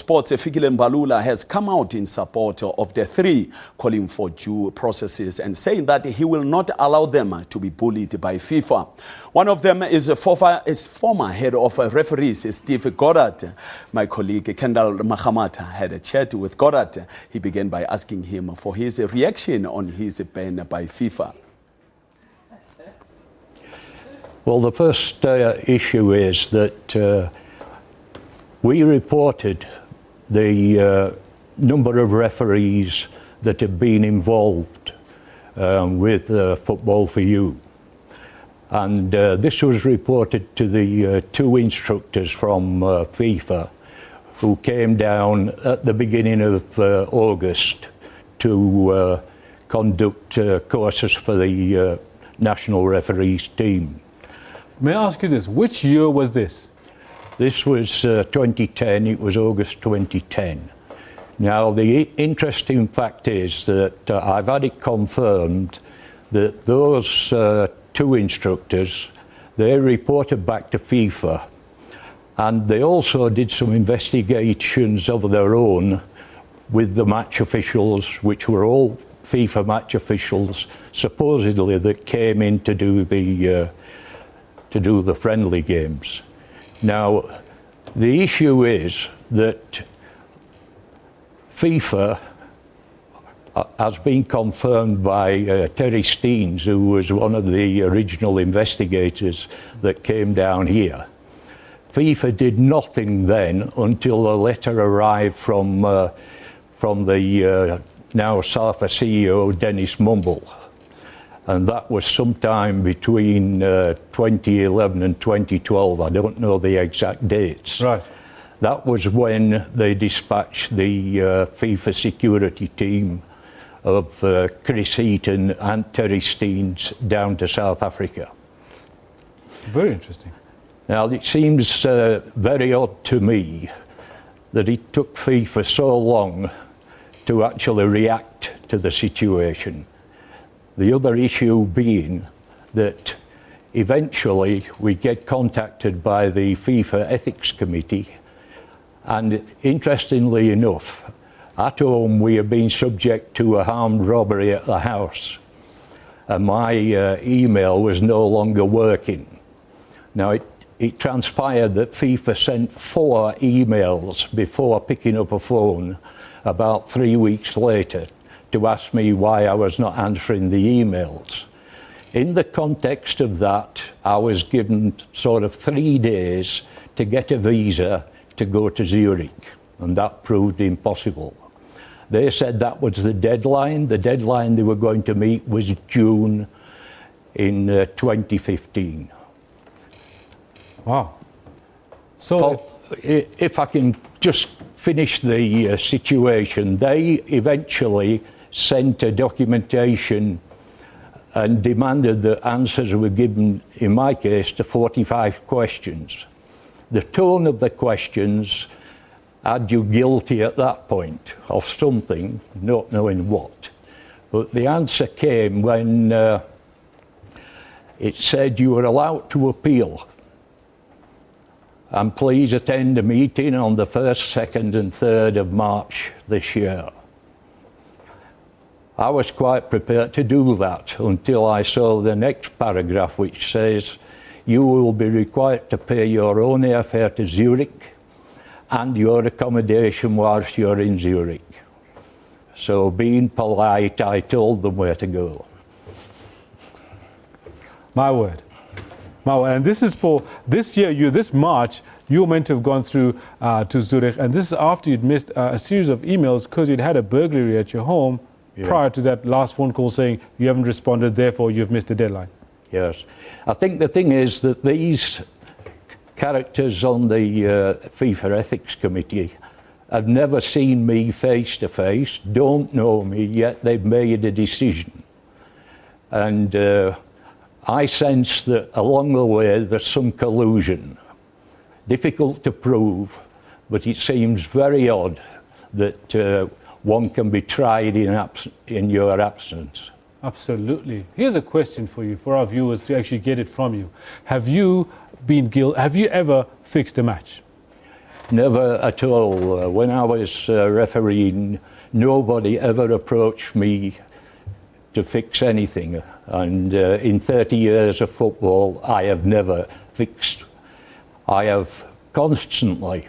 Sports, Fikile Mbalula has come out in support of the three, calling for due processes and saying that he will not allow them to be bullied by FIFA. One of them is former head of referees, Steve Goddard. My colleague Kendal Makgamathe had a chat with Goddard. He began by asking him for his reaction on his ban by FIFA. Well, the first issue is that we reported the number of referees that have been involved with Football for You. And this was reported to the two instructors from FIFA who came down at the beginning of August to conduct courses for the national referees team. May I ask you this, which year was this? This was 2010, it was August 2010. Now the interesting fact is that I've had it confirmed that those two instructors, they reported back to FIFA, and they also did some investigations of their own with the match officials, which were all FIFA match officials, supposedly, that came in to do the friendly games. Now, the issue is that FIFA has been confirmed by Terry Steens, who was one of the original investigators that came down here. FIFA did nothing then until a letter arrived from the now SAFA CEO, Dennis Mumble. And that was sometime between 2011 and 2012. I don't know the exact dates. Right. That was when they dispatched the FIFA security team of Chris Heaton and Terry Steens down to South Africa. Very interesting. Now, it seems very odd to me that it took FIFA so long to actually react to the situation. The other issue being that eventually we get contacted by the FIFA Ethics Committee, and interestingly enough, at home we have been subject to a armed robbery at the house, and my email was no longer working. Now it transpired that FIFA sent 4 emails before picking up a phone about 3 weeks later to ask me why I was not answering the emails. In the context of that, I was given sort of 3 days to get a visa to go to Zurich, and that proved impossible. They said that was the deadline. The deadline they were going to meet was June in 2015. Wow. So if I can just finish the situation, they eventually sent a documentation and demanded that answers were given, in my case, to 45 questions. The tone of the questions had you guilty at that point of something, not knowing what. But the answer came when it said you were allowed to appeal. And please attend a meeting on the 1st, 2nd and 3rd of March this year. I was quite prepared to do that until I saw the next paragraph, which says you will be required to pay your own airfare to Zurich and your accommodation whilst you're in Zurich. So being polite, I told them where to go. My word. My word. And this is for this year, this March, you were meant to have gone through to Zurich, and this is after you'd missed a series of emails because you'd had a burglary at your home. Yeah. Prior to that last phone call saying you haven't responded, therefore you've missed the deadline. Yes. I think the thing is that these characters on the FIFA Ethics Committee have never seen me face to face, don't know me, yet they've made a decision. And I sense that along the way there's some collusion. Difficult to prove, but it seems very odd that one can be tried in your absence. Absolutely. Here's a question for you, for our viewers to actually get it from you. Have you ever fixed a match? Never at all. When I was refereeing, nobody ever approached me to fix anything. And in 30 years of football, I have never fixed. I have constantly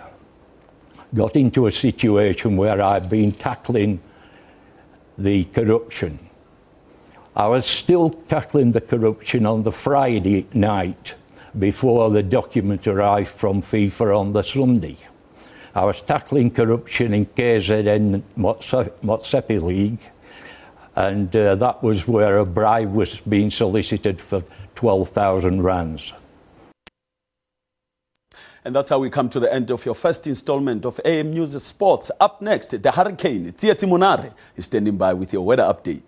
got into a situation where I've been tackling the corruption. I was still tackling the corruption on the Friday night before the document arrived from FIFA on the Sunday. I was tackling corruption in KZN Motsepe League, and that was where a bribe was being solicited for 12,000 rands. And that's how we come to the end of your first installment of AM News Sports. Up next, the Hurricane, Tsietsi Munare, is standing by with your weather update.